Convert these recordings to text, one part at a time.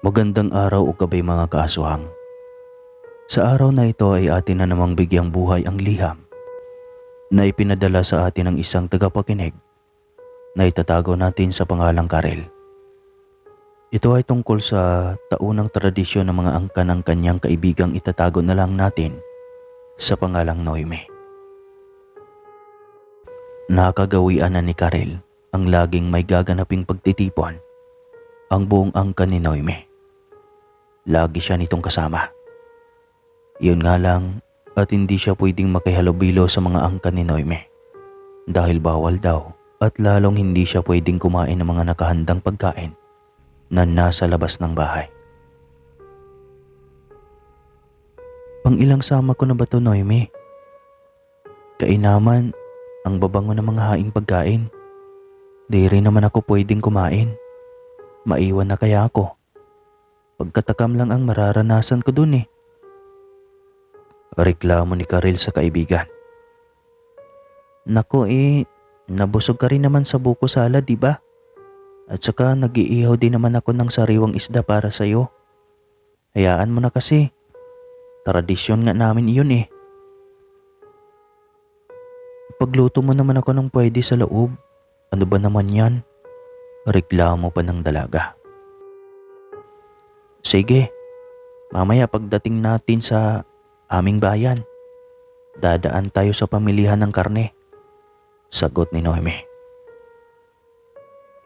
Magandang araw o gabay mga kaaswang. Sa araw na ito ay atin na namang bigyang buhay ang liham na ipinadala sa atin ng isang tagapakinig na itatago natin sa pangalang Karel. Ito ay tungkol sa taunang tradisyon ng mga angkan ng kanyang kaibigang itatago na lang natin sa pangalang Noime. Nakagawian na ni Karel ang laging may gaganaping pagtitipon ang buong angkan ni Noime. Lagi siya nitong kasama. Yun nga lang at hindi siya pwedeng makihalubilo sa mga angkan ni Noime dahil bawal daw at lalong hindi siya pwedeng kumain ng mga nakahandang pagkain na nasa labas ng bahay. Pang-ilang sama ko na ba to, Noime? Kainaman ang babango ng mga haing pagkain. Di rin naman ako pwedeng kumain. Maiwan na kaya ako? Pagkatakam lang ang mararanasan ko dun eh. Reklamo ni Karel sa kaibigan. Nako nabusog ka rin naman sa buko salad, di ba? At saka nag-iihaw din naman ako ng sariwang isda para sa'yo. Hayaan mo na kasi. Tradisyon nga namin iyon eh. Pagluto mo naman ako ng pwede sa loob. Ano ba naman yan? Reklamo pa ng dalaga. Sige, mamaya pagdating natin sa aming bayan, dadaan tayo sa pamilihan ng karne, sagot ni Noime.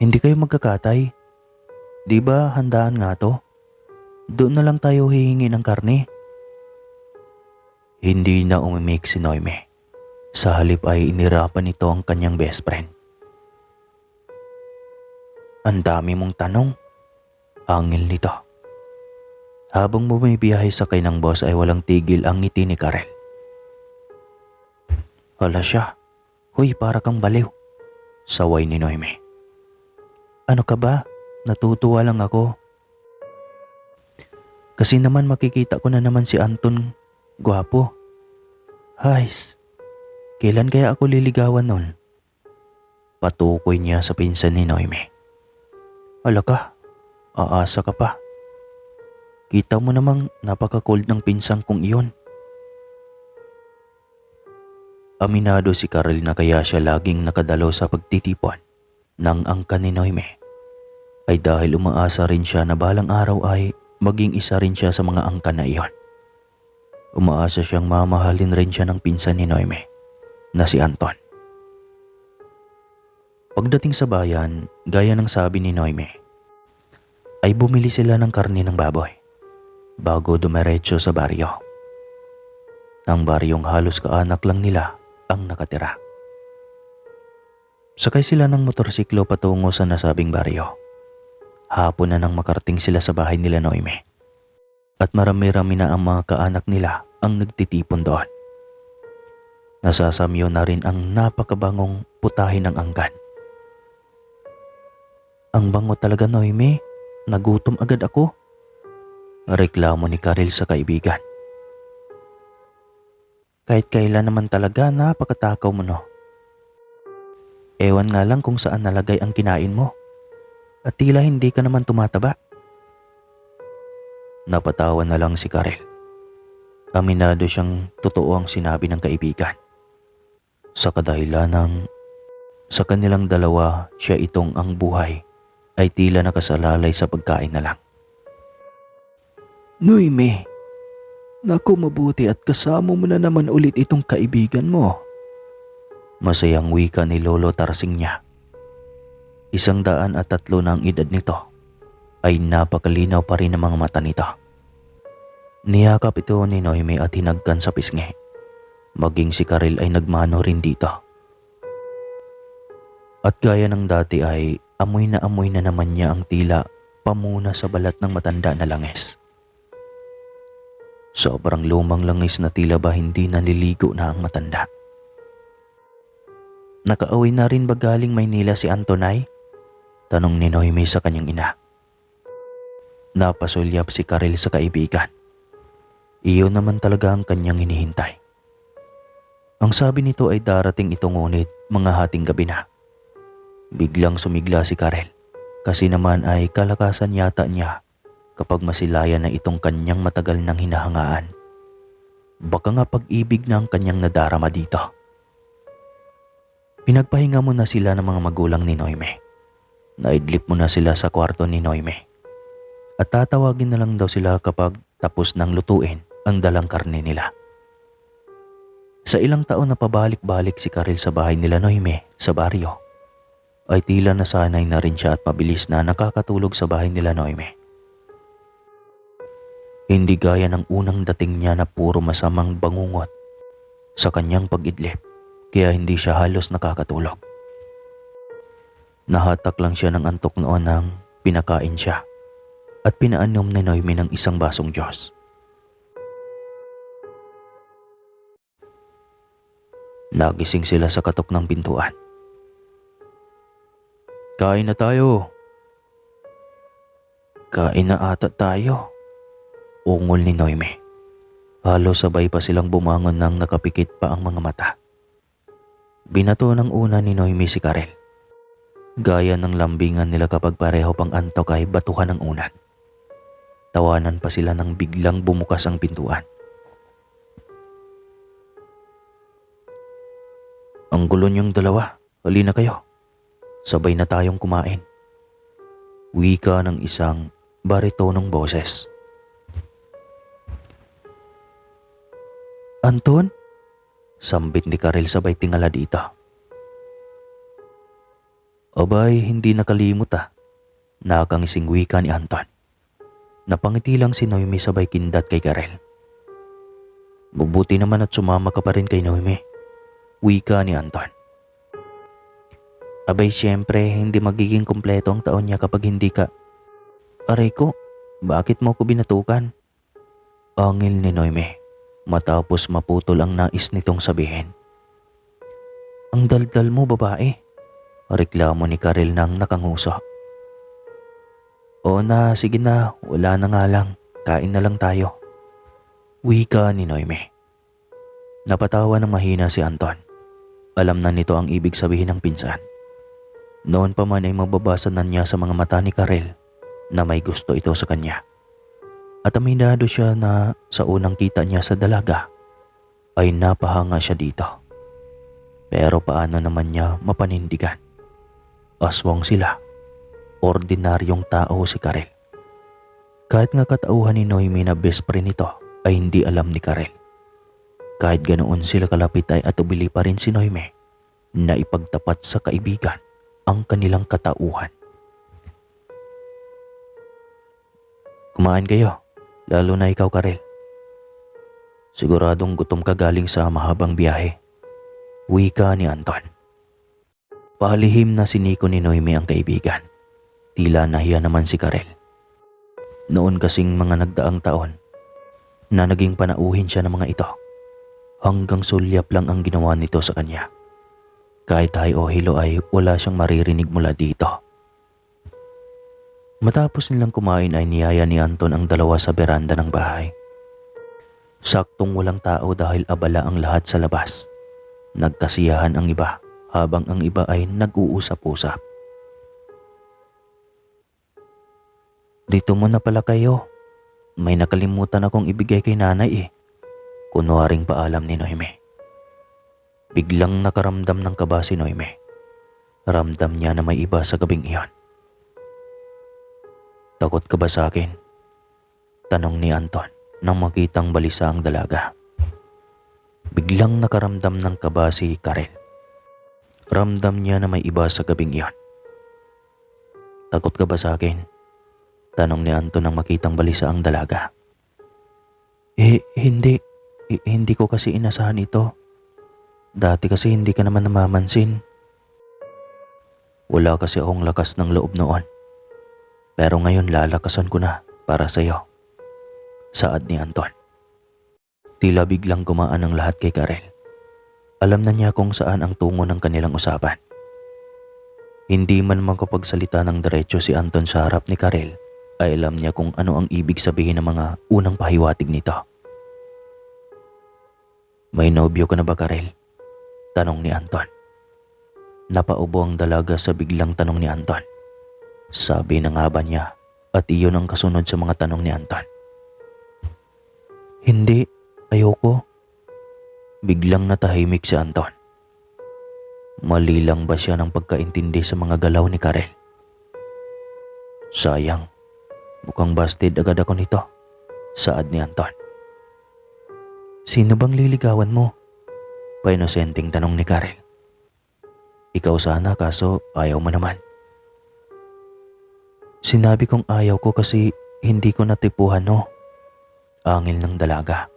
Hindi kayo magkakatay? Di ba handaan nga to? Doon na lang tayo hihingi ng karne. Hindi na umimik si Noime. Sa halip ay inirapan nito ang kanyang best friend. Ang dami mong tanong, angil nito. Habang bumibiyahe sakay ng boss ay walang tigil ang ngiti ni Karel. Hala siya, huy para kang baliw, saway ni Noime. Ano ka ba? Natutuwa lang ako. Kasi naman makikita ko na naman si Anton, gwapo. Hays, kailan kaya ako liligawan nun? Patukoy niya sa pinsan ni Noime. Hala ka, aasa ka pa. Kita mo namang napaka-cold ng pinsang kong iyon. Aminado si Karel na kaya siya laging nakadalo sa pagtitipon ng angkan ni Noime ay dahil umaasa rin siya na balang araw ay maging isa rin siya sa mga angkan na iyon. Umaasa siyang mamahalin rin siya ng pinsan ni Noime na si Anton. Pagdating sa bayan, gaya ng sabi ni Noime, ay bumili sila ng karne ng baboy bago dumiretso sa baryo. Ang baryong halos kaanak lang nila ang nakatira. Sakay sila ng motorsiklo patungo sa nasabing baryo. Hapon na nang makarating sila sa bahay nila Noime. At marami-rami na ang mga kaanak nila ang nagtitipon doon. Nasasamyo na rin ang napakabangong putahe ng angkan. Ang bango talaga, Noime. Nagutom agad ako. Reklamo ni Karel sa kaibigan. Kahit kailan naman talaga napakatakaw mo no. Ewan nga lang kung saan nalagay ang kinain mo. At tila hindi ka naman tumataba. Napatawa na lang si Karel. Aminado siyang totoo ang sinabi ng kaibigan. Sa kadahilan ng sa kanilang dalawa siya itong ang buhay ay tila nakasalalay sa pagkain na lang. Noime, naku mabuti at kasama mo na naman ulit itong kaibigan mo. Masayang wika ni Lolo Tarsing niya. 103 na ang edad nito ay napakalinaw pa rin ang mga mata nito. Niyakap ito ni Noime at hinagkan sa pisngi. Maging si Karel ay nagmano rin dito. At gaya ng dati ay amoy na naman niya ang tila pamuna sa balat ng matanda na langis. Sobrang lumang langis na tila ba hindi naliligo na ang matanda. Nakauwi na rin ba galing Maynila si Antonay? Tanong ni Noime sa kanyang ina. Napasulyap si Karel sa kaibigan. Iyon naman talaga ang kanyang hinihintay. Ang sabi nito ay darating ito ngunit mga hating gabi na. Biglang sumigla si Karel kasi naman ay kalakasan yata niya kapag masilayan na itong kanyang matagal nang hinahangaan. Baka nga pag-ibig na ang kanyang nadarama dito. Pinagpahinga muna sila ng mga magulang ni Noime. Naidlip muna sila sa kwarto ni Noime. At tatawagin na lang daw sila kapag tapos nang lutuin ang dalang karne nila. Sa ilang taon na pabalik-balik si Karel sa bahay nila Noime sa baryo, ay tila nasanay na rin siya at mabilis na nakakatulog sa bahay nila Noime. Hindi gaya ng unang dating niya na puro masamang bangungot sa kanyang pag-idlip, kaya hindi siya halos nakakatulog. Nahatak lang siya ng antok noon nang pinakain siya at pinaanom ni Noime ng isang basong Diyos. Nagising sila sa katok ng pintuan. "Kain na tayo." "Kain na ata tayo," ungol ni Noime. Halos sabay pa silang bumangon nang nakapikit pa ang mga mata. Binato ng una ni Noime si Karel. Gaya ng lambingan nila kapag pareho pang antok ay batuhan ng unan. Tawanan pa sila nang biglang bumukas ang pintuan. "Ang gulo niyong dalawa, halina kayo. Sabay na tayong kumain." Wika ng isang baritonong boses. "Anton?" Sambit ni Karel sabay tingala dito. Abay, hindi nakalimot Nakakangising wika ni Anton. Napangiti lang si Noime sabay kindat kay Karel. "Mabuti naman at sumama ka pa rin kay Noime," wika ni Anton. "Abay siyempre, hindi magiging kumpleto ang taon niya kapag hindi ka..." "Aray ko, bakit mo ko binatukan?" Angil ni Noime, matapos maputol ang nais nitong sabihin. "Ang daldal mo, babae," reklamo ni Karel nang nakanguso. "Oo na, sige na, wala na nga lang, kain na lang tayo," wika ni Noime. Napatawa ng mahina si Anton. Alam na nito ang ibig sabihin ng pinsan. Noon pa man ay mababasa na niya sa mga mata ni Karel na may gusto ito sa kanya. At aminado siya na sa unang kita niya sa dalaga ay napahanga siya dito. Pero paano naman niya mapanindigan? Aswang sila. Ordinaryong tao si Karel. Kahit nga katauhan ni Noime na best friend nito ay hindi alam ni Karel. Kahit ganoon sila kalapit ay atubili pa rin si Noime na ipagtapat sa kaibigan ang kanilang katauhan. "Kumain kayo, lalo na ikaw Karel. Siguradong gutom ka galing sa mahabang biyahe," wika ni Anton. Palihim na siniko ni Noime ang kaibigan. Tila nahiya naman si Karel. Noon kasing mga nagdaang taon na naging panauhin siya ng mga ito. Hanggang sulyap lang ang ginawa nito sa kanya. Kahit hay o hilo ay wala siyang maririnig mula dito. Matapos nilang kumain ay niyaya ni Anton ang dalawa sa beranda ng bahay. Saktong walang tao dahil abala ang lahat sa labas. Nagkasiyahan ang iba habang ang iba ay nag-uusap-usap. "Dito muna pala kayo. May nakalimutan akong ibigay kay nanay Kunwaring paalam ni Noime. Biglang nakaramdam ng kaba si Noime. Ramdam niya na may iba sa gabing iyon. "Takot ka ba sa akin?" tanong ni Anton nang makitang balisa ang dalaga. Biglang nakaramdam ng kaba si Karel. Ramdam niya na may iba sa gabing iyon. "Takot ka ba sa akin?" tanong ni Anton nang makitang balisa ang dalaga. Hindi. Hindi ko kasi inasahan ito. Dati kasi hindi ka naman namamansin." "Wala kasi akong lakas ng loob noon. Pero ngayon lalakasan ko na para sa'yo," saad ni Anton. Tila biglang gumaan ang lahat kay Karel. Alam na niya kung saan ang tungo ng kanilang usapan. Hindi man makapagsalita ng diretso si Anton sa harap ni Karel, ay alam niya kung ano ang ibig sabihin ng mga unang pahiwatig nito. "May nobyo ka na ba, Karel?" tanong ni Anton. Napaubo ang dalaga sa biglang tanong ni Anton. Sabi na nga ba niya At iyon ang kasunod sa mga tanong ni Anton. Hindi, ayoko. Biglang natahimik si Anton. Mali lang ba siya ng pagkaintindi sa mga galaw ni Karel? Sayang, mukhang busted agad ako nito, saad ni Anton. Sino bang liligawan mo? Painosenteng tanong ni Karel. Ikaw sana kaso ayaw mo naman. Sinabi kong ayaw ko kasi hindi ko natipuhan no. Angil ng dalaga.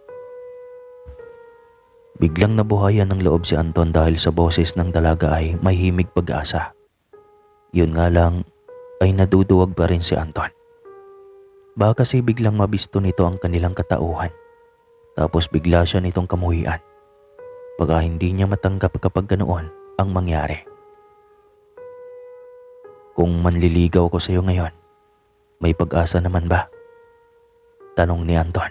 Biglang nabuhayan ng loob si Anton dahil sa boses ng dalaga ay may himig pag-asa. Yun nga lang ay naduduwag pa rin si Anton. Baka kasi biglang mabisto nito ang kanilang katauhan. Tapos bigla siya nitong kamuhian. Baka hindi niya matanggap kapag ganoon ang mangyari. Kung manliligaw ko sa iyo ngayon, may pag-asa naman ba? Tanong ni Anton.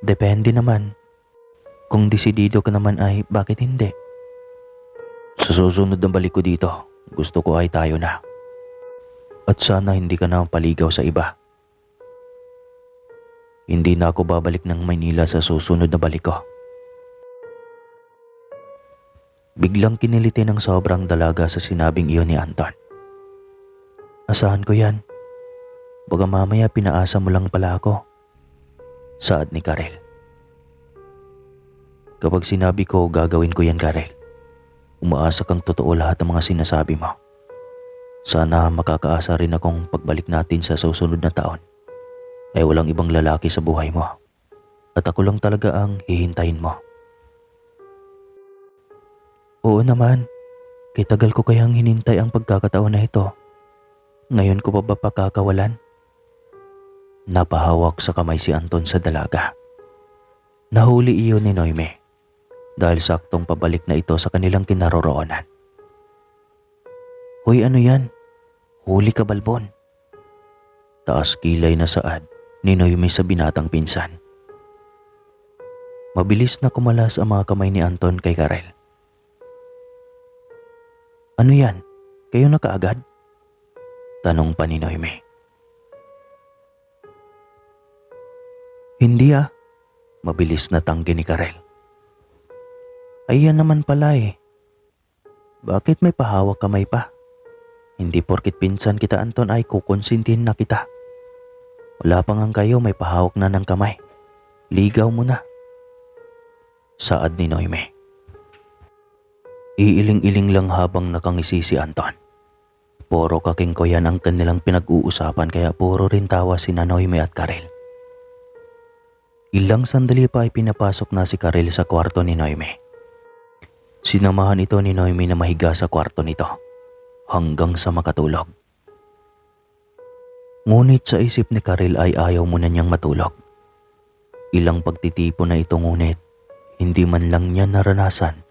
Depende naman. Kung desidido ka naman ay bakit hindi? Sa susunod na balik ko dito, gusto ko ay tayo na. At sana hindi ka na paligaw sa iba. Hindi na ako babalik ng Maynila sa susunod na balik ko. Biglang kiniliti ng sobrang dalaga sa sinabing iyon ni Anton. Asahan ko yan. Baka mamaya pinaasa mo lang pala ako, saad ni Karel. Kapag sinabi ko, gagawin ko yan, Karel. Umaasa kang totoo lahat ng mga sinasabi mo. Sana makakaasa rin akong pagbalik natin sa susunod na taon ay walang ibang lalaki sa buhay mo. At ako lang talaga ang hihintayin mo. Oo naman. Kay tagal ko kayang hinintay ang pagkakataon na ito. Ngayon ko pa ba pakakawalan? Napahawak sa kamay si Anton sa dalaga. Nahuli iyon ni Noime dahil saktong pabalik na ito sa kanilang kinaroroonan. Hoy, ano yan? Huli ka, Balbon. Taas kilay na saad ni Noime sa binatang pinsan. Mabilis na kumalas ang mga kamay ni Anton kay Karel. Ano yan? Kayo na kaagad? Tanong pa ni Noime. Hindi ah. Mabilis na tanggi ni Karel. Ayan naman pala eh. Bakit may pahawak kamay pa? Hindi porkit pinsan kita Anton ay kukonsintin na kita. Wala pa nga kayo may pahawak na ng kamay. Ligaw mo na. Saad ni Noime. Iiling-iling lang habang nakangisi si Anton. Puro kakingkoyan ang kanilang pinag-uusapan kaya puro rin tawa si Noime at Karel. Ilang sandali pa ay pinapasok na si Karel sa kwarto ni Noime. Sinamahan ito ni Noime na mahiga sa kwarto nito hanggang sa makatulog. Ngunit sa isip ni Karel ay ayaw muna niyang matulog. Ilang pagtitipo na ito ngunit hindi man lang niya naranasan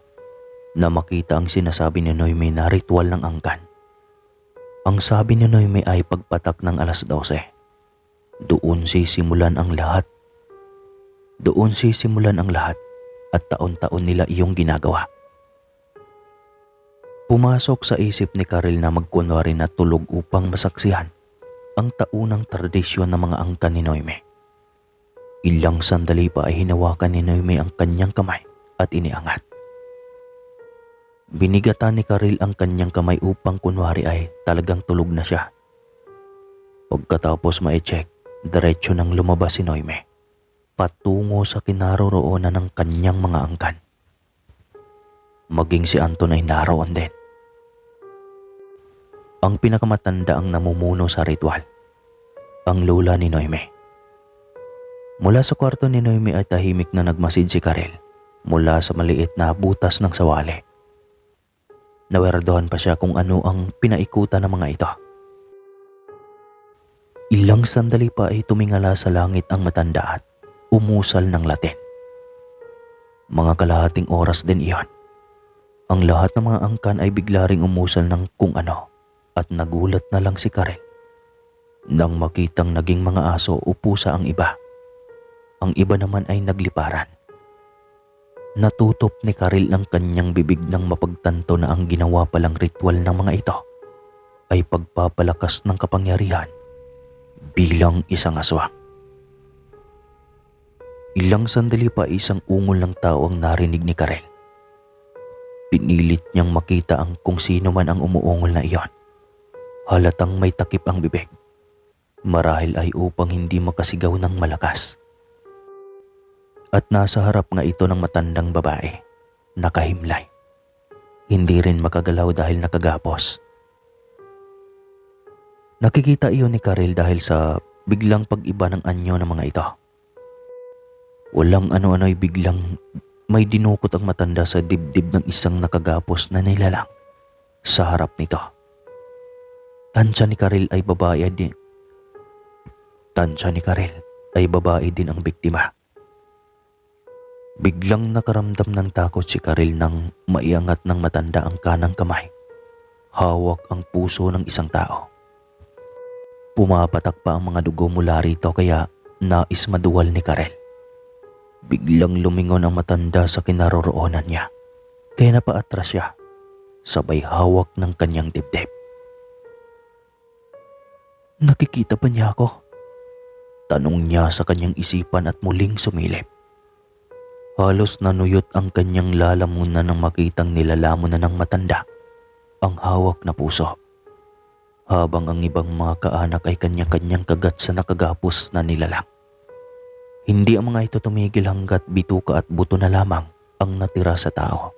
na makita ang sinasabi ni Noime na ritual ng angkan. Ang sabi ni Noime ay pagpatak ng alas 12. Doon sisimulan ang lahat. Doon sisimulan ang lahat at taon-taon nila iyong ginagawa. Pumasok sa isip ni Karel na magkunwari na tulog upang masaksihan ang taunang tradisyon ng mga angkan ni Noime. Ilang sandali pa ay hinawakan ni Noime ang kanyang kamay at iniangat. Binigatan ni Karel ang kanyang kamay upang kunwari ay talagang tulog na siya. Pagkatapos ma-check, diretso nang lumabas si Noime patungo sa kinaroroonan ng kanyang mga angkan. Maging si Anton ay naroon din. Ang pinakamatanda ang namumuno sa ritual, ang lola ni Noime. Mula sa kwarto ni Noime ay tahimik na nagmasid si Karel mula sa maliit na butas ng sawali. Nawerdohan pa siya kung ano ang pinaikutan ng mga ito. Ilang sandali pa ay tumingala sa langit ang matanda at umusal ng Latin. Mga kalahating oras din iyon. Ang lahat ng mga angkan ay bigla ring umusal ng kung ano at nagulat na lang si Karel nang makitang naging mga aso o pusa ang iba. Ang iba naman ay nagliparan. Natutop ni Karel ang kanyang bibig nang mapagtanto na ang ginawa palang ritual ng mga ito ay pagpapalakas ng kapangyarihan bilang isang aswang. Ilang sandali pa isang ungol ng tao ang narinig ni Karel. Pinilit niyang makita ang kung sino man ang umuungol na iyon. Halatang may takip ang bibig. Marahil ay upang hindi makasigaw ng malakas. At nasa harap nga ito ng matandang babae, nakahimlay. Hindi rin makagalaw dahil nakagapos. Nakikita iyon ni Karel dahil sa biglang pag-iba ng anyo ng mga ito. Walang ano-ano ay biglang may dinukot ang matanda sa dibdib ng isang nakagapos na nilalang sa harap nito. Tansya ni Karel ay babae din ang biktima. Biglang nakaramdam ng takot si Karel nang maiangat ng matanda ang kanang kamay. Hawak ang puso ng isang tao. Pumapatak pa ang mga dugo mula rito kaya nais maduwal ni Karel. Biglang lumingon ang matanda sa kinaroroonan niya. Kaya napaatras siya, sabay hawak ng kanyang dibdib. Nakikita ba niya ako? Tanong niya sa kanyang isipan at muling sumilip. Halos nanuyot ang kanyang lalamunan nang makitang nilalamunan ng matanda ang hawak na puso. Habang ang ibang mga kaanak ay kanya-kanyang kagat sa nakagapos na nilalang. Hindi ang mga ito tumigil hanggat bituka at buto na lamang ang natira sa tao.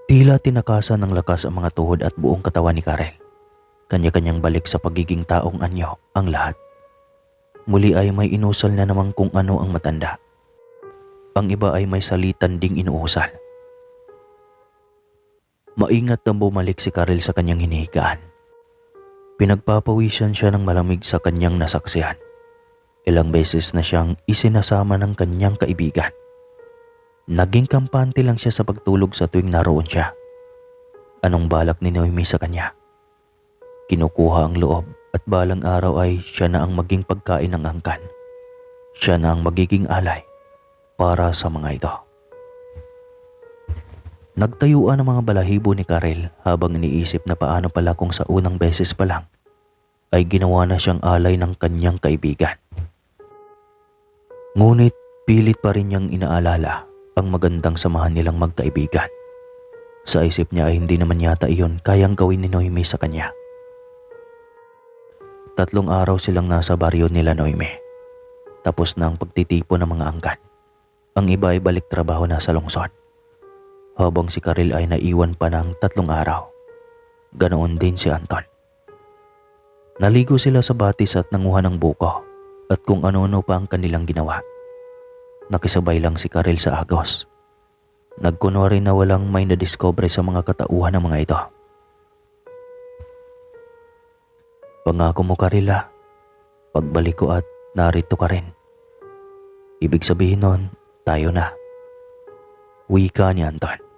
Tila tinakasan ng lakas ang mga tuhod at buong katawan ni Karel. Kanya-kanyang balik sa pagiging taong anyo ang lahat. Muli ay may inusal na namang kung ano ang matanda. Ang iba ay may salitan ding inuusal. Maingat na bumalik si Karel sa kanyang hinihigaan. Pinagpapawisan siya ng malamig sa kanyang nasaksihan. Ilang beses na siyang isinasama ng kanyang kaibigan. Naging kampante lang siya sa pagtulog sa tuwing naroon siya. Anong balak ni Noemi sa kanya? Kinukuha ang loob at balang araw ay siya na ang maging pagkain ng angkan. Siya na ang magiging alay para sa mga ito. Nagtayuan ang mga balahibo ni Karel habang iniisip na paano pala kung sa unang beses pa lang ay ginawa na siyang alay ng kanyang kaibigan. Ngunit pilit pa rin niyang inaalala ang magandang samahan nilang magkaibigan. Sa isip niya ay hindi naman yata iyon kayang gawin ni Noemi sa kanya. 3 araw silang nasa baryo nila Noemi. Tapos na ang pagtitipon ng mga angkan. Ang iba ay balik trabaho na sa lungsod. Habang si Karel ay naiwan pa ng 3 araw. Ganoon din si Anton. Naligo sila sa batis at nanguha ng buko at kung ano-ano pa ang kanilang ginawa. Nakisabay lang si Karel sa agos. Nagkunwari na walang may nadiscover sa mga katauhan ng mga ito. Pangako mo Karel ha, pagbalik ko at narito ka rin. Ibig sabihin nun, tayo na. Wika ni Anton.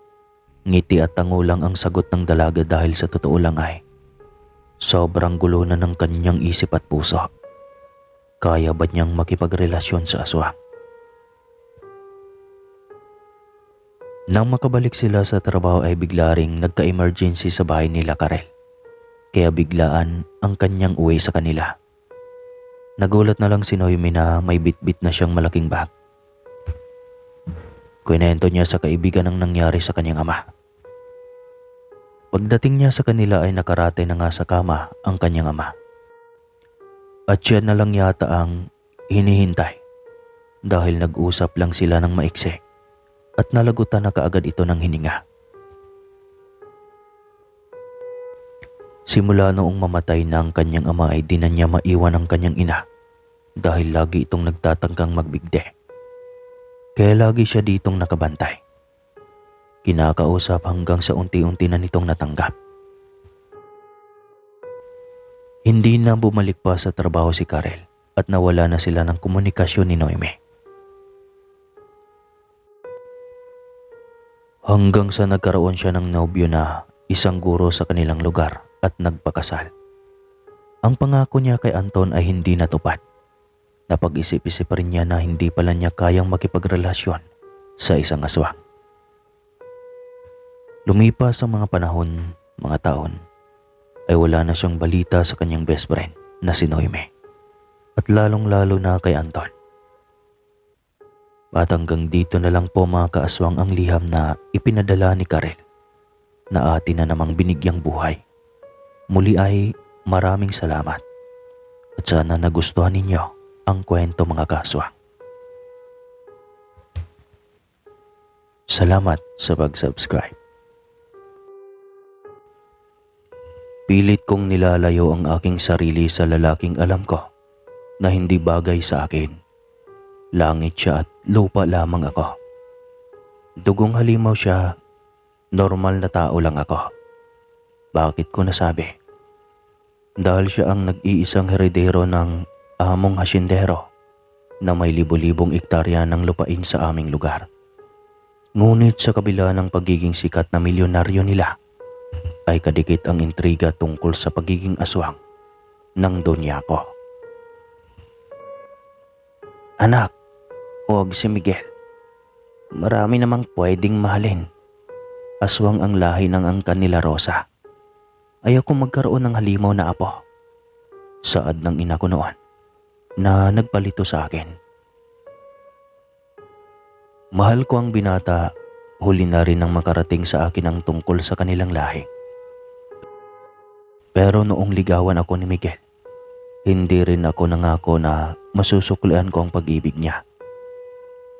Ngiti at tango lang ang sagot ng dalaga dahil sa totoo lang ay sobrang gulo na ng kanyang isip at puso. Kaya ba niyang makipagrelasyon sa aswang? Nang makabalik sila sa trabaho ay bigla ring nagka-emergency sa bahay nila Karel. Kaya biglaan ang kanyang uwi sa kanila. Nagulat na lang si Noemi na may bitbit na siyang malaking bag. Kwento niya sa kaibigan ang nangyari sa kanyang ama. Pagdating niya sa kanila ay nakarate na nga sa kama ang kanyang ama. At siya na lang yata ang hinihintay dahil nag-usap lang sila ng maiksi at nalagutan na kaagad ito ng hininga. Simula noong mamatay na ang kanyang ama ay di na niya maiwan ang kanyang ina dahil lagi itong nagtatangkang magbigde. Kaya lagi siya ditong nakabantay. Kinakausap hanggang sa unti-unti na nitong natanggap. Hindi na bumalik pa sa trabaho si Karel at nawala na sila ng komunikasyon ni Noemi. Hanggang sa nagkaroon siya ng nobyo na isang guro sa kanilang lugar at nagpakasal. Ang pangako niya kay Anton ay hindi natupad. Napag-isip-isip pa rin niya na hindi pala niya kayang makipagrelasyon sa isang aswang. Lumipas ang mga panahon, mga taon. ay wala na siyang balita sa kanyang best friend na si Noime at lalong-lalo na kay Anton. At hanggang dito na lang po mga kaaswang ang liham na ipinadala ni Karel na atin na namang binigyang buhay. Muli ay maraming salamat at sana nagustuhan ninyo ang kwento mga kaaswang. Salamat sa pag-subscribe. Pilit kong nilalayo ang aking sarili sa lalaking alam ko na hindi bagay sa akin. Langit siya at lupa lamang ako. Dugong halimaw siya, normal na tao lang ako. Bakit ko nasabi? Dahil siya ang nag-iisang heredero ng among hasyendero na may libo-libong ektarya ng lupain sa aming lugar. Ngunit sa kabila ng pagiging sikat na milyonaryo nila, ay kadikit ang intriga tungkol sa pagiging aswang ng donya ko. Anak, huwag si Miguel. Marami namang pwedeng mahalin. Aswang ang lahi ng angkan nila Rosa. Ayaw kong magkaroon ng halimaw na apo. Saad ng ina ko noon na nagpalito sa akin. Mahal ko ang binata, huli na rin ang makarating sa akin ang tungkol sa kanilang lahi. Pero noong ligawan ako ni Miguel, hindi rin ako nangako na masusuklian ko ang pag-ibig niya.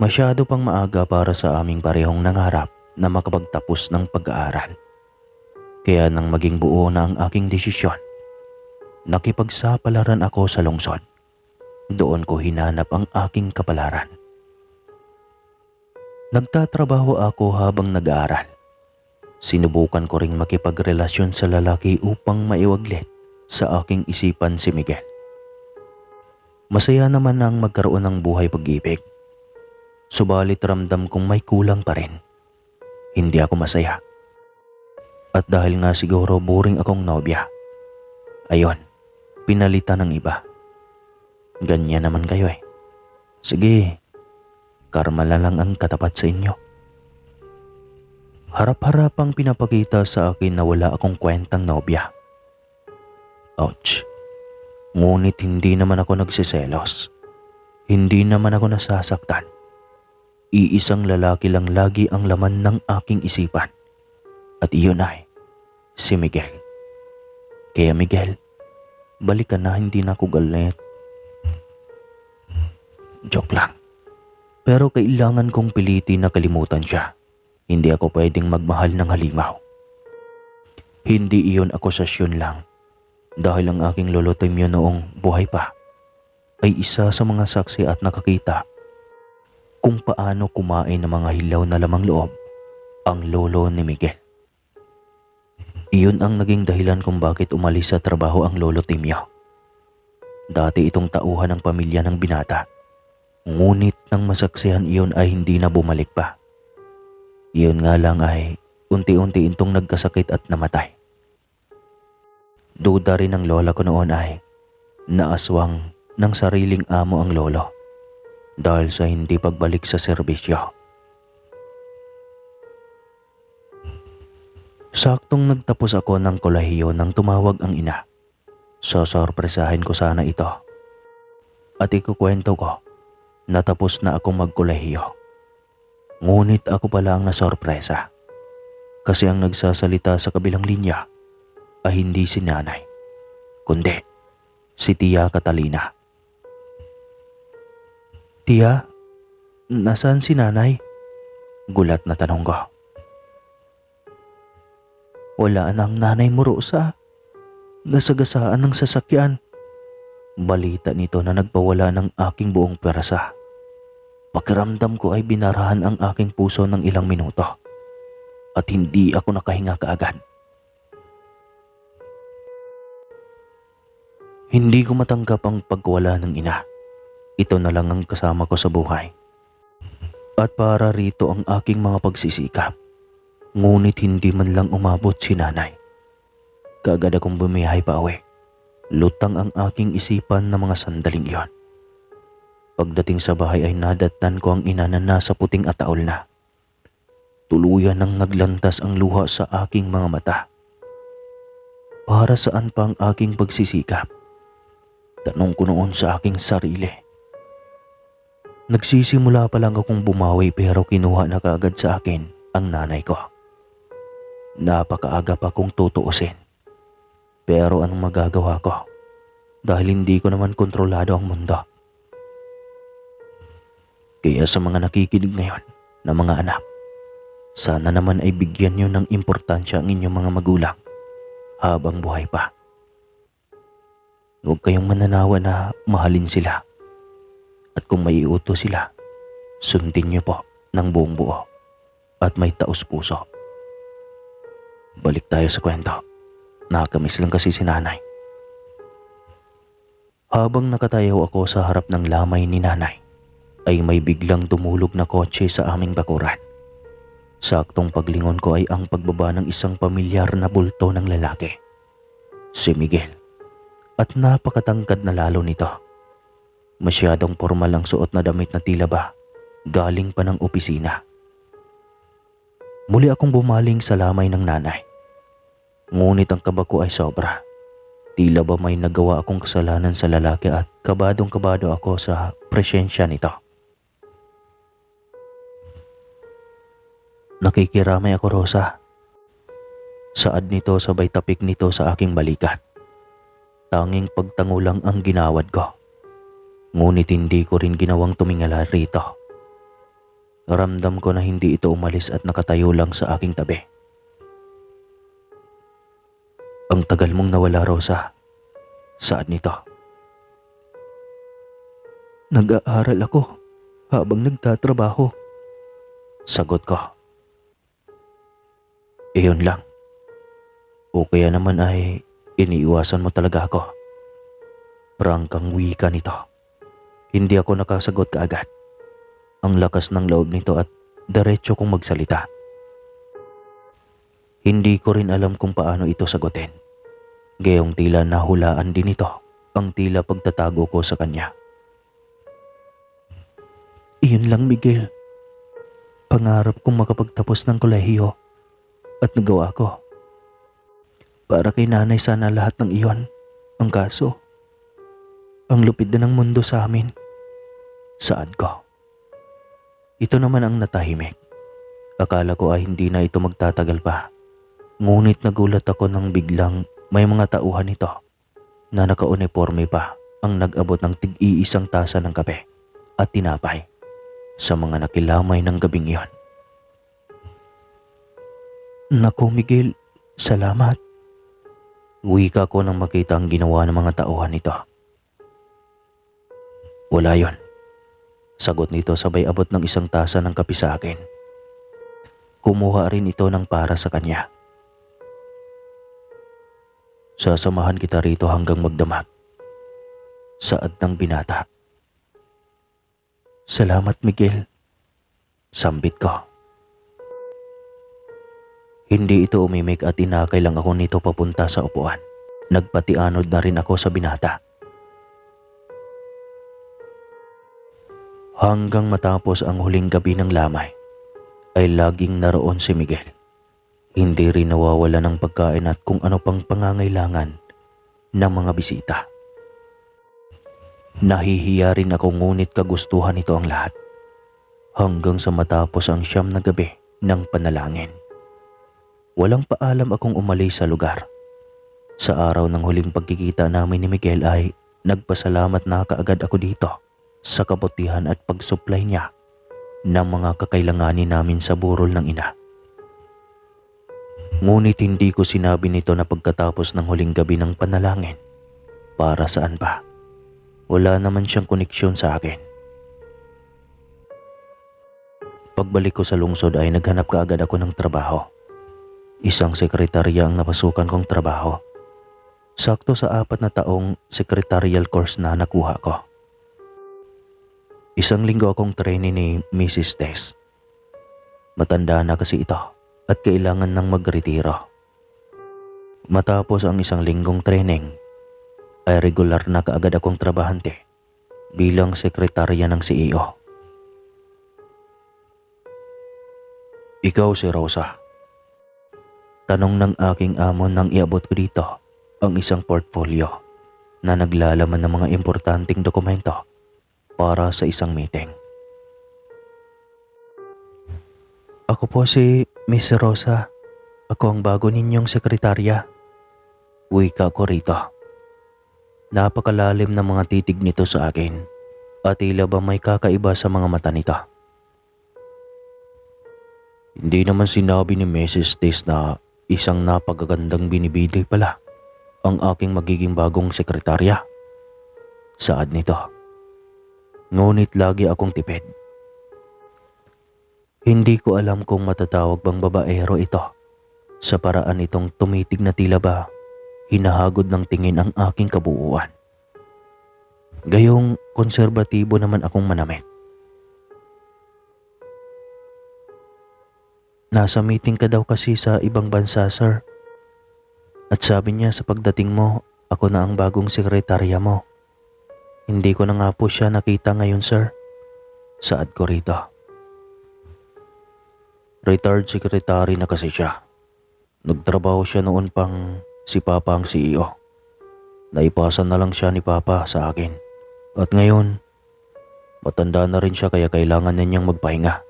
Masyado pang maaga para sa aming parehong nangarap na makapagtapos ng pag-aaral. Kaya nang maging buo na ang aking desisyon, nakipagsapalaran ako sa lungsod. Doon ko hinanap ang aking kapalaran. Nagtatrabaho ako habang nag-aaral. Sinubukan ko ring makipagrelasyon sa lalaki upang maiwaglit sa aking isipan si Miguel. Masaya naman ang magkaroon ng buhay pag-ibig. Subalit ramdam kong may kulang pa rin. Hindi ako masaya. At dahil nga siguro boring akong nobya, ayon, pinalitan ng iba. Ganyan naman kayo eh. Sige, karma na lang ang katapat sa inyo. Harap-harapang pinapakita sa akin na wala akong kwentang nobya. Ouch. Ngunit hindi naman ako nagsiselos. Hindi naman ako nasasaktan. Iisang lalaki lang lagi ang laman ng aking isipan. At iyon ay si Miguel. Kaya Miguel, balik ka na, hindi na ako galit. Joke lang. Pero kailangan kong pilitin na kalimutan siya. Hindi ako pwedeng magmahal ng halimaw. Hindi iyon akusasyon lang. Dahil ang aking lolo Timyo noong buhay pa ay isa sa mga saksi at nakakita kung paano kumain ng mga hilaw na lamang loob ang lolo ni Miguel. Iyon ang naging dahilan kung bakit umalis sa trabaho ang lolo Timyo. Dati itong tauhan ng pamilya ng binata. Ngunit nang masaksihan iyon ay hindi na bumalik pa. Iyon nga lang ay unti-unti itong nagkasakit at namatay. Duda rin ng lola ko noon ay naaswang ng sariling amo ang lolo dahil sa hindi pagbalik sa serbisyo. Saktong nagtapos ako ng kolehiyo nang tumawag ang ina. Sosorpresahin ko sana ito. At ikukwento ko, natapos na akong magkolehiyo. Ngunit ako pala ang nasorpresa. Kasi ang nagsasalita sa kabilang linya ay hindi si nanay, kundi si Tia Catalina. Tia, nasaan si nanay? Gulat na tanong ko. Wala na ang nanay mo, Rosa. Nasagasaan ng sasakyan. Balita nito na nagpawala ng aking buong pwersa. Pakiramdam ko ay binarahan ang aking puso ng ilang minuto at hindi ako nakahinga kaagad. Hindi ko matanggap ang pagwala ng ina. Ito na lang ang kasama ko sa buhay. At para rito ang aking mga pagsisikap. Ngunit hindi man lang umabot si nanay. Kaagad akong bumiyahe pa uwi. Lutang ang aking isipan ng mga sandaling iyon. Pagdating sa bahay ay nadatnan ko ang ina na nasa puting ataol na. Tuluyan nang naglantas ang luha sa aking mga mata. Para saan pa ang aking pagsisikap? Tanong ko noon sa aking sarili. Nagsisimula pa lang akong bumawi pero kinuha na kaagad sa akin ang nanay ko. Napakaaga pa kung tutuusin. Pero anong magagawa ko? Dahil hindi ko naman kontrolado ang mundo. Kaya sa mga nakikinig ngayon na mga anak, sana naman ay bigyan niyo ng importansya ang inyong mga magulang habang buhay pa. Huwag kayong mananawa na mahalin sila. At kung may iutos sila, sundin niyo po ng buong buo at may taos puso. Balik tayo sa kwento. Nakakamiss lang kasi si nanay. Habang nakatayo ako sa harap ng lamay ni nanay, ay may biglang tumulog na kotse sa aming bakuran. Saktong paglingon ko ay ang pagbaba ng isang pamilyar na bulto ng lalaki. Si Miguel. At napakatangkad na lalo nito. Masyadong formal ang suot na damit na tila ba galing pa ng opisina. Muli akong bumaling sa lamay ng nanay. Ngunit ang kaba ko ay sobra. Tila ba may nagawa akong kasalanan sa lalaki at kabadong-kabado ako sa presensya nito. Nakikiramay ako, Rosa. Saad nito sabay tapik nito sa aking balikat. Tanging pagtango lang ang ginawad ko. Ngunit hindi ko rin ginawang tumingala rito. Ramdam ko na hindi ito umalis at nakatayo lang sa aking tabi. Ang tagal mong nawala, Rosa. Saad nito. Nag-aaral ako habang nagtatrabaho. Sagot ko. Iyon lang. O kaya naman ay iniiwasan mo talaga ako. Prangkang wika nito. Hindi ako nakasagot kaagad. Ang lakas ng loob nito at diretso kong magsalita. Hindi ko rin alam kung paano ito sagutin. Gayong tila nahulaan din ito ang tila pagtatago ko sa kanya. Iyon lang, Miguel. Pangarap kong makapagtapos ng kolehiyo at nagawa ko. Para kay nanay sana lahat ng iyon. Ang kaso, ang lupit na ng mundo sa amin. Saad ko. Ito naman ang natahimik. Akala ko ay hindi na ito magtatagal pa. Ngunit nagulat ako nang biglang may mga tauhan nito na nakauniforme pa ang nag-abot ng tig-iisang tasa ng kape at tinapay sa mga nakilamay ng gabing iyon. Naku, Miguel, salamat. Wika ko nang makita ang ginawa ng mga tauhan nito. Wala yon. Sagot nito sabay abot ng isang tasa ng kape sa akin. Kumuha rin ito ng para sa kanya. Sasamahan kita rito hanggang magdamag. Saad ng binata. Salamat, Miguel. Sambit ko. Hindi ito umimik at inakay lang ako nito papunta sa upuan. Nagpatianod na rin ako sa binata. Hanggang matapos ang huling gabi ng lamay, ay laging naroon si Miguel. Hindi rin nawawala ng pagkain at kung ano pang pangangailangan ng mga bisita. Nahihiya rin ako ngunit kagustuhan ito ang lahat. Hanggang sa matapos ang 9 na gabi ng panalangin. Walang paalam akong umalis sa lugar. Sa araw ng huling pagkikita namin ni Miguel ay nagpasalamat na kaagad ako dito sa kabutihan at pagsupply niya ng mga kakailanganin namin sa burol ng ina. Ngunit hindi ko sinabi nito na pagkatapos ng huling gabi ng panalangin. Para saan pa? Wala naman siyang koneksyon sa akin. Pagbalik ko sa lungsod ay naghanap kaagad ako ng trabaho. Isang sekretarya ang napasukan kong trabaho. Sakto sa 4 na taong secretarial course na nakuha ko. 1 linggo akong trainee ni Mrs. Tess. Matanda na kasi ito at kailangan nang magretiro. Matapos ang 1 linggong training, ay regular na kaagad akong trabahante bilang sekretarya ng CEO. Ikaw si Rosa? Tanong ng aking amo nang iabot ko dito ang isang portfolio na naglalaman ng mga importanteng dokumento para sa isang meeting. Ako po si Miss Rosa. Ako ang bago ninyong sekretarya. Wika ko rito. Napakalalim ng mga titig nito sa akin at tila ba may kakaiba sa mga mata nito. Hindi naman sinabi ni Mrs. Tis na isang napakagandang binibili pala ang aking magiging bagong sekretarya. Saad nito. Ngunit lagi akong tipid. Hindi ko alam kung matatawag bang babaero ito sa paraan itong tumitig na tila ba hinahagod ng tingin ang aking kabuuan. Gayong konserbatibo naman akong manamit. Nasa meeting ka daw kasi sa ibang bansa, sir. At sabi niya sa pagdating mo, ako na ang bagong sekretarya mo. Hindi ko na nga po siya nakita ngayon, sir. Saad ko rito. Retired secretary na kasi siya. Nagtrabaho siya noon pang si Papa ang CEO. Naipasa na lang siya ni Papa sa akin. At ngayon, matanda na rin siya kaya kailangan na niyang magpahinga.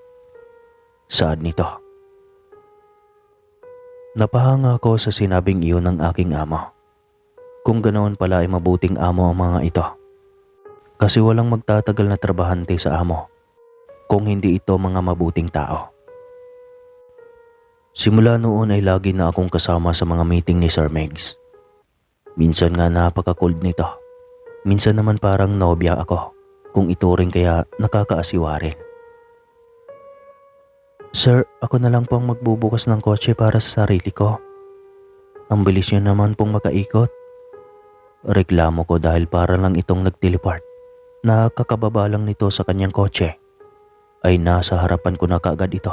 Saad nito. Napahanga ako sa sinabing iyon ng aking amo. Kung ganoon pala ay mabuting amo ang mga ito. Kasi walang magtatagal na trabahante sa amo kung hindi ito mga mabuting tao. Simula noon ay lagi na akong kasama sa mga meeting ni Sir Megs. Minsan nga napaka-cold nito. Minsan naman parang nobya ako kung ituring kaya nakakaasiwa rin. Sir, ako na lang pong magbubukas ng kotse para sa sarili ko. Ang bilis niyo naman pong makaikot. Reklamo ko dahil para lang itong nag-teleport na kakababa lang nito sa kanyang kotse ay nasa harapan ko na kaagad ito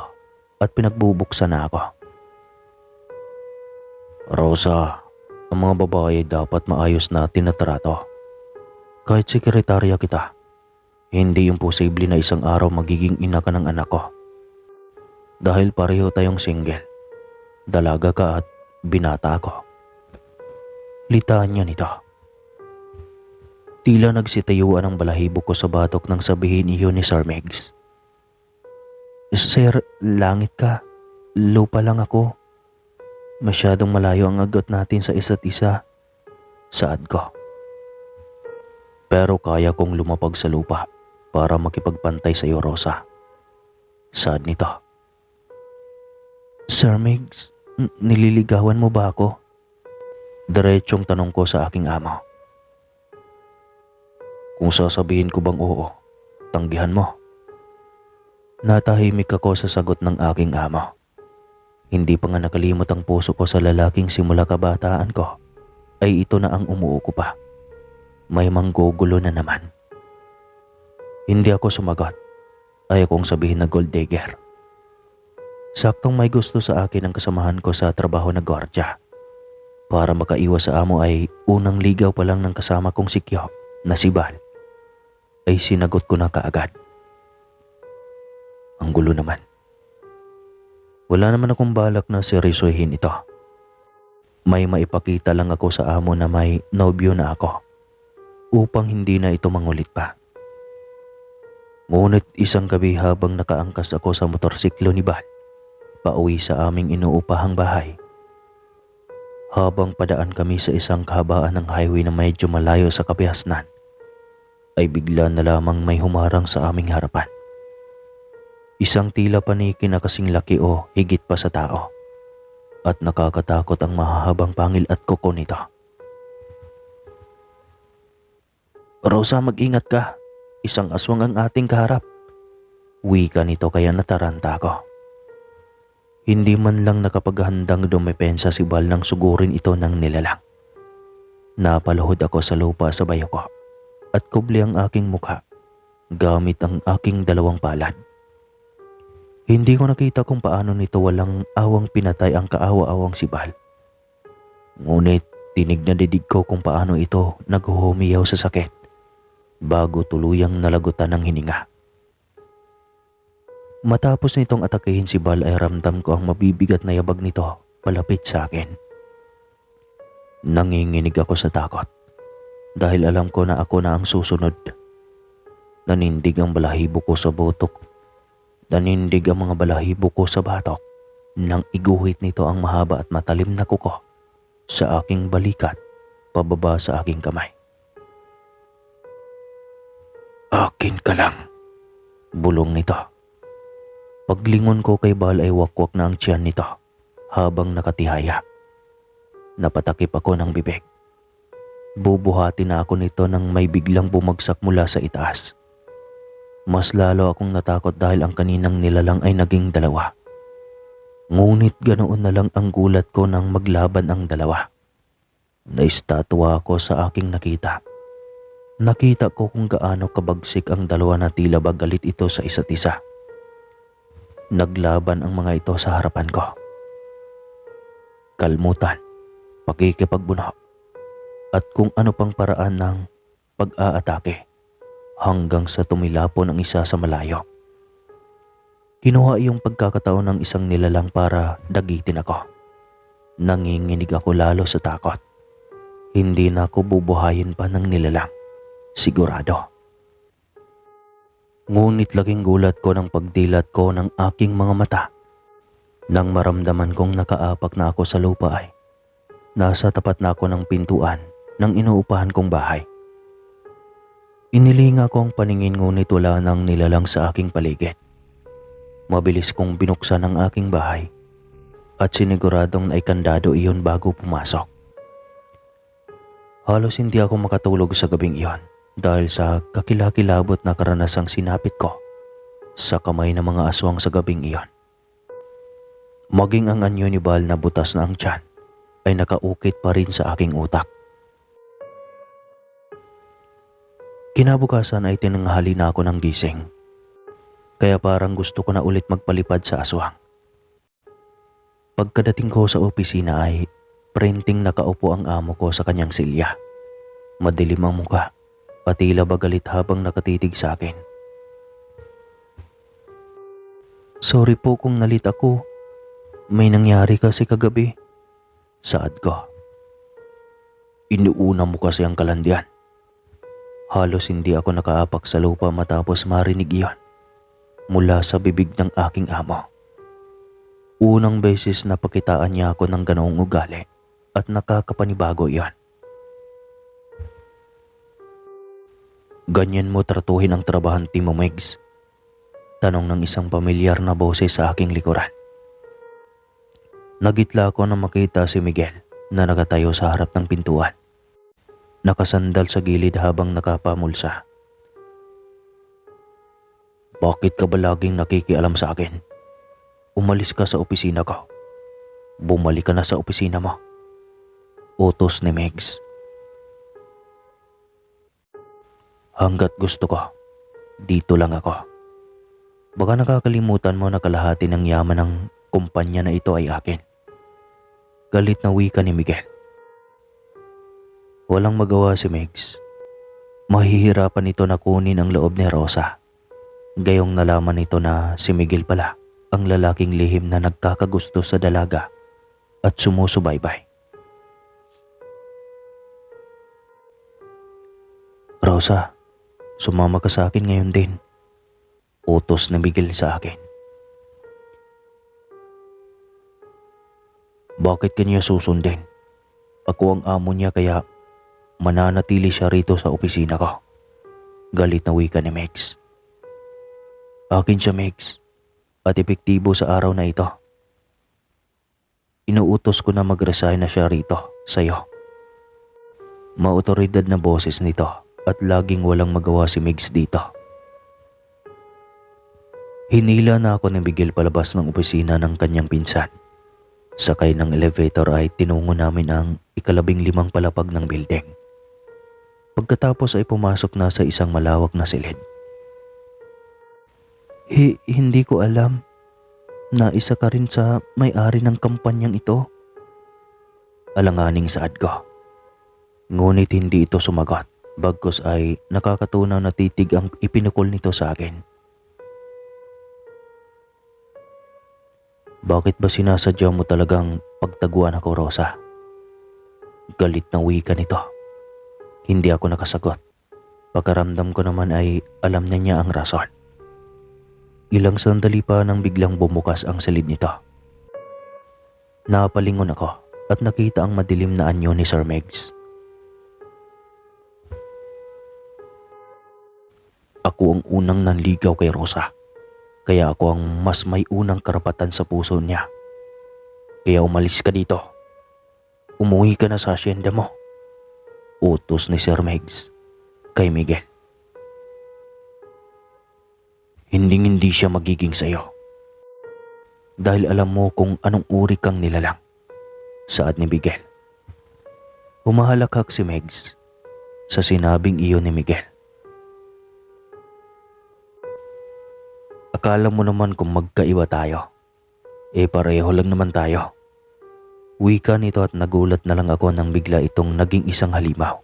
at pinagbubuksan na ako. Rosa, ang mga babae dapat maayos na tinatrato. Kahit sekretarya kita, hindi yung posible na isang araw magiging ina ka ng anak ko. Dahil pareho tayong single, dalaga ka at binata ako. Litaan niya nito. Tila nagsitayuan ang balahibo ko sa batok nang sabihin iyon ni Sir Megs. Sir, langit ka. Lupa lang ako. Masyadong malayo ang agot natin sa isa't isa. Saad ko. Pero kaya kong lumapag sa lupa para makipagpantay sa iyo, Rosa. Saad nito. Sir Megs, nililigawan mo ba ako? Diretsong tanong ko sa aking amo. Kung sasabihin ko bang oo, tanggihan mo. Natahimik ako sa sagot ng aking amo. Hindi pa nga nakalimot ang puso ko sa lalaking simula kabataan ko, ay ito na ang umuuko pa. May manggugulo na naman. Hindi ako sumagot. Ayaw kong sabihin na gold digger. Saktong may gusto sa akin ang kasamahan ko sa trabaho na gwardya. Para makaiwas sa amo ay unang ligaw pa lang ng kasama kong sikyo na si Bal ay sinagot ko na kaagad. Ang gulo naman. Wala naman akong balak na seryosohin ito. May maipakita lang ako sa amo na may nobyo na ako upang hindi na ito mangulit pa. Ngunit isang gabi habang nakaangkas ako sa motorsiklo ni Bal, pauwi sa aming inuupahang bahay. Habang padaan kami sa isang kahabaan ng highway na medyo malayo sa Kapiasnan, ay bigla na lamang may humarang sa aming harapan. Isang tila paniki na kasing laki o higit pa sa tao. At nakakatakot ang mahahabang pangil at kuko nito. Rosa, mag-ingat ka. Isang aswang ang ating kaharap. Wika nito kaya nataranta ko. Hindi man lang nakapaghandang dumepensa si Bal nang sugurin ito ng nilalang. Napaluhod ako sa lupa sa bayo ko at kubli ang aking mukha gamit ang aking dalawang palad. Hindi ko nakita kung paano nito walang awang pinatay ang kaawa-awang si Bal. Ngunit tinig na didig ko kung paano ito naghuhumiyaw sa sakit bago tuluyang nalagutan ng hininga. Matapos nitong atakehin si Bal ay ramdam ko ang mabibigat na yabag nito palapit sa akin. Nanginginig ako sa takot dahil alam ko na ako na ang susunod. Nanindig ang balahibo ko sa butok. Nanindig ang mga balahibo ko sa batok nang iguhit nito ang mahaba at matalim na kuko sa aking balikat pababa sa aking kamay. "Akin ka lang," bulong nito. Paglingon ko kay Bal ay wakwak na ang tiyan nito habang nakatihaya. Napatakip ako ng bibig. Bubuhati na ako nito nang may biglang bumagsak mula sa itaas. Mas lalo akong natakot dahil ang kaninang nilalang ay naging dalawa. Ngunit ganoon na lang ang gulat ko nang maglaban ang dalawa. Naistatwa ako sa aking nakita. Nakita ko kung gaano kabagsik ang dalawa na tila ba galit ito sa isa't isa. Naglaban ang mga ito sa harapan ko. Kalmutan, pakikipagbuno, at kung ano pang paraan ng pag-aatake hanggang sa tumilapon ang isa sa malayo. Kinuha yung pagkakataon ng isang nilalang para dagitin ako. Nanginginig ako lalo sa takot. Hindi na ako bubuhayin pa ng nilalang. Sigurado. Ngunit laking gulat ko ng pagdilat ko ng aking mga mata. Nang maramdaman kong nakaapak na ako sa lupa ay nasa tapat na ako ng pintuan ng inuupahan kong bahay. Inilinga ko ang paningin ngunit wala nang nilalang sa aking paligid. Mabilis kong binuksan ang aking bahay at siniguradong naikandado iyon bago pumasok. Halos hindi ako makatulog sa gabing iyon dahil sa kakilakilabot na karanasang sinapit ko sa kamay ng mga aswang sa gabing iyon. Maging ang anyo ni Bal na butas na ang tiyan ay nakaukit pa rin sa aking utak. Kinabukasan ay tinanghali na ako ng gising. Kaya parang gusto ko na ulit magpalipad sa aswang. Pagkadating ko sa opisina ay printing nakaupo ang amo ko sa kanyang silya. Madilim ang muka, patila ba galit habang nakatitig sa akin. "Sorry po kung nalit ako. May nangyari kasi kagabi," saad ko. "Inuuna mo kasi ang kalandian." Halos hindi ako nakaapak sa lupa matapos marinig iyon mula sa bibig ng aking amo. Unang beses na pakitaan niya ako ng ganoong ugali at nakakapanibago iyon. "Ganyan mo tratuhin ang trabahante mo, Megs?" Tanong ng isang pamilyar na boses sa aking likuran. Nagitla ako nang makita si Miguel na nakatayo sa harap ng pintuan. Nakasandal sa gilid habang nakapamulsa. "Bakit ka ba laging nakikialam sa akin? Umalis ka sa opisina ko. Bumalik ka na sa opisina mo." Utos ni Megs. "Hanggat gusto ko, dito lang ako. Baka nakakalimutan mo na kalahati ng yaman ng kumpanya na ito ay akin." Galit na wika ni Miguel. Walang magawa si Megs. Mahihirapan ito na kunin ang loob ni Rosa. Gayong nalaman nito na si Miguel pala ang lalaking lihim na nagkakagusto sa dalaga at sumusubaybay. "Rosa, sumama ka sa akin ngayon din," utos ni Miguel sa akin. "Bakit kanya susundin? Ako ang amo niya kaya mananatili siya rito sa opisina ko." Galit na wika ni Megs. "Akin siya, Megs, at epektibo sa araw na ito. Inuutos ko na mag-resign na siya rito sa'yo." Maotoridad na boses nito at laging walang magawa si Megs dito. Hinila na ako ni Miguel palabas ng opisina ng kanyang pinsan. Sakay ng elevator ay tinungo namin ang 15 palapag ng building. Pagkatapos ay pumasok na sa isang malawak na silid. Hindi ko alam na isa ka rin sa may-ari ng kampanyang ito." Alanganing saad ko. Ngunit hindi ito sumagot, bagkus ay nakakatunaw na titig ang ipinukol nito sa akin. "Bakit ba sinasadya mo talagang pagtaguan ako, Rosa? Galit na wika nito. Hindi ako nakasagot. Pagkaramdam ko naman ay alam na niya ang rason. Ilang sandali pa nang biglang bumukas ang silid nito. Napalingon ako at nakita ang madilim na anyo ni Sir Megs. Ako ang unang nanligaw kay Rosa. Kaya ako ang mas may unang karapatan sa puso niya. Kaya umalis ka dito. Umuwi ka na sa asyenda mo. Utos ni Sir Megs kay Miguel. Hindi siya magiging sayo. Dahil alam mo kung anong uri kang nilalang. Saad ni Miguel. Humahalakhak si Megs sa sinabing iyon ni Miguel. Akala mo naman kung magkaiba tayo. Pareho lang naman tayo. Wika nito at nagulat na lang ako nang bigla itong naging isang halimaw.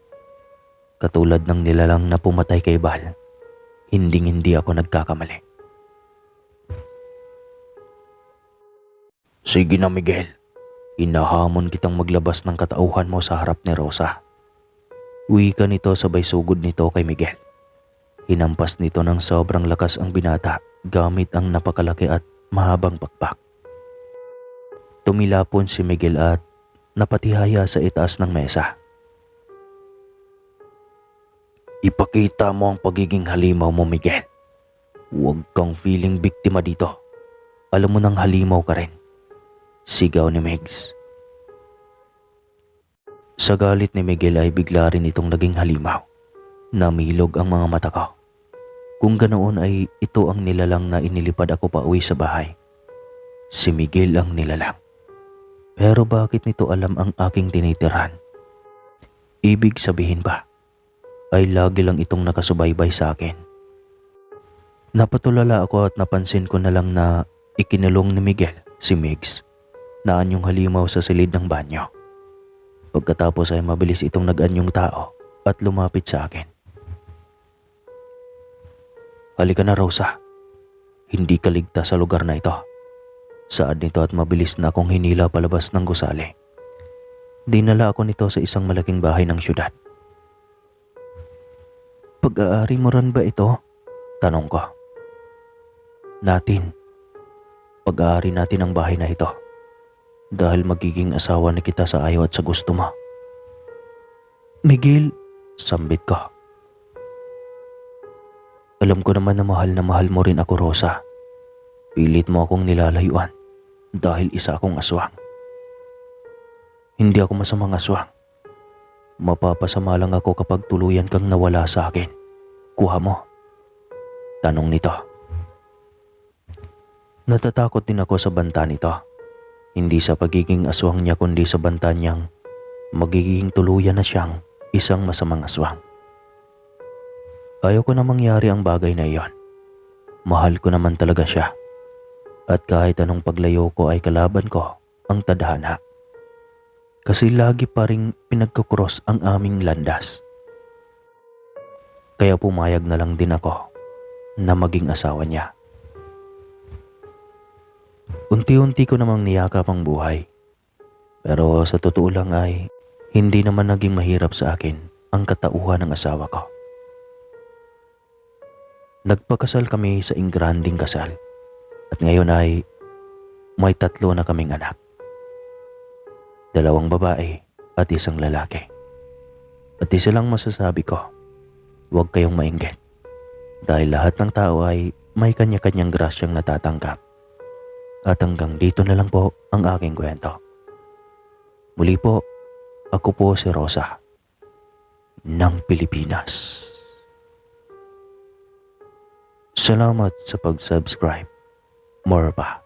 Katulad ng nilalang na pumatay kay Bal. Hindi ako nagkakamali. Sige na Miguel. Inahamon kitang maglabas ng katauhan mo sa harap ni Rosa. Wika nito sabay sugod nito kay Miguel. Hinampas nito ng sobrang lakas ang binata gamit ang napakalaki at mahabang pakpak. Tumilapon si Miguel at napatihaya sa itaas ng mesa. Ipakita mo ang pagiging halimaw mo, Miguel. Huwag kang feeling biktima dito. Alam mo nang halimaw ka rin. Sigaw ni Megs. Sa galit ni Miguel ay bigla rin itong naging halimaw. Namilog ang mga mata ko. Kung ganoon ay ito ang nilalang na inilipad ako pa uwi sa bahay. Si Miguel ang nilalang. Pero bakit nito alam ang aking tinitirhan? Ibig sabihin ba ay lagi lang itong nakasubaybay sa akin? Napatulala ako at napansin ko na lang na ikinulong ni Miguel si Megs na anyong halimaw sa silid ng banyo. Pagkatapos ay mabilis itong nag-anyong tao at lumapit sa akin. Halika na Rosa, hindi ka ligtas sa lugar na ito. Saad nito at mabilis na akong hinila palabas ng gusali. Dinala ako nito sa isang malaking bahay ng syudad. Pag-aari mo rin ba ito? Tanong ko. Natin. Pag-aari natin ang bahay na ito. Dahil magiging asawa na kita sa ayaw at sa gusto mo. Miguel, sambit ko. Alam ko naman na mahal mo rin ako, Rosa. Pilit mo akong nilalayuan dahil isa akong aswang. Hindi ako masamang aswang. Mapapasama lang ako kapag tuluyan kang nawala sa akin. Kuha mo. Tanong nito. Natatakot din ako sa banta nito. Hindi sa pagiging aswang niya kundi sa banta niyang magiging tuluyan na siyang isang masamang aswang. Ayaw ko na mangyari ang bagay na iyon. Mahal ko naman talaga siya. At kahit anong paglayo ko ay kalaban ko ang tadhana. Kasi lagi pa ring pinagkukros ang aming landas. Kaya pumayag na lang din ako na maging asawa niya. Unti-unti ko namang niyakap ang buhay. Pero sa totoo lang ay hindi naman naging mahirap sa akin ang katauhan ng asawa ko. Nagpakasal kami sa ingranding kasal. At ngayon ay may 3 na kaming anak. 2 babae at 1 lalaki. At isa lang masasabi ko, huwag kayong mainggit. Dahil lahat ng tao ay may kanya-kanyang grasyang natatanggap. At hanggang dito na lang po ang aking kwento. Muli po, ako po si Rosa ng Pilipinas. Salamat sa pag-subscribe. More pa.